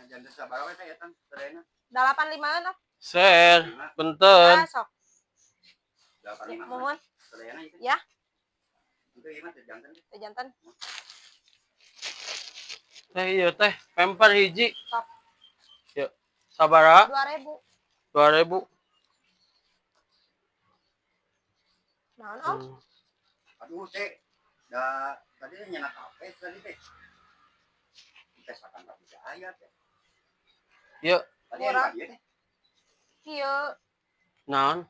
Jangan sabar we teh eta sedayana. 85 Ser, punten. Ya, sok. 85. Mohon. Sedayana itu. Ya. Itu ieu mah teh jantan. Teh jantan. Teh ieu teh pemper hiji. Sok. Yuk. Sabaraha? 2000. 2000. Naon, Om? Aduh teh. Da tadi nyenak kafe tadi teh. Tes akan tak bisa aya teh. Yuk. Tadi yang tadi teh. Kieu. Naon?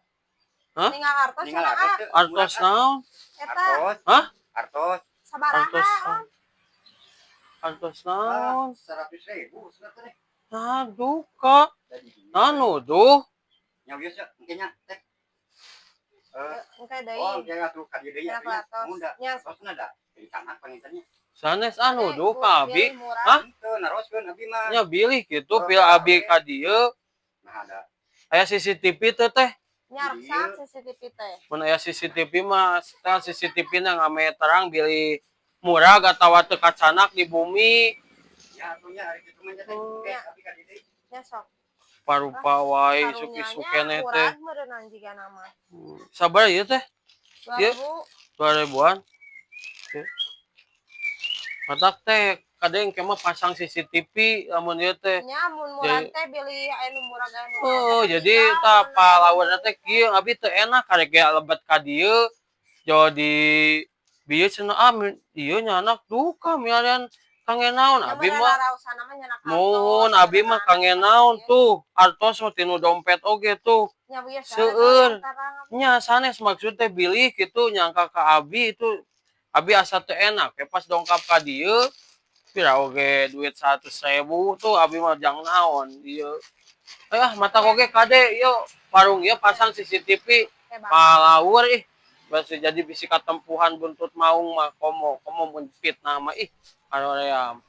Hah? Ningal artos Ningal cenah, artos ah. teh. Artos naon? Eta Artos. Hah? Artos. sabaraha, Artos. Om? Artos naon? 100.000 cenah teh. Aduh, Kak. Anu duh. Nya biasa engke nya teh. Engke deui. Oh, dia atuh ka dieu deui Ya, atuh nya. Atos. Munda. Nya. Artosna da. Jadi tanah pangintennya. Sanes anu Ade, duh Bu, ka abi. pilih murah. Hah? Itu naroskeun abi mah. Nya bilih gitu pil abi ka dieu. Nah ada. Aya CCTV teh teh. Nya rusak CCTV teh. Mun aya CCTV mah setel CCTV na ngameterang bilih murah gatawa teu kacanak di bumi. Ya atunya hari kitu mah teh. Oke, abi ka dieu deui. Nya sok. Parupa wae isuk-isuk keneh teh. Urang meureunang jiga nama. Sabar ieu teh. 2000. 2000-an. Matak teh kadang ke mah pasang CCTV lamun ieu teh. Nya mun murah teh bilih anu murah anu. Oh, jadi tah palaweuna teh kieu abi teu enak karek ge lebet ka dieu. Jadi bieu cenah ieu nya anak duka miaran kangen naon abi mah. Mohon abi mah kangen naon tuh. Artos mah tinu dompet oge tuh. Seueur. Nya sanes maksud teh bilih kitu nyangka ka abi itu abi asa teu enak. Pas dongkap ka dieu pira oge duit 100.000 tuh abi mah jang naon ieu. Mata oge kade yuk warung ieu pasang CCTV. Palawur ih. Basi jadi bisi katempuhan buntut maung mah komo mun fitnah mah ih. Aroream.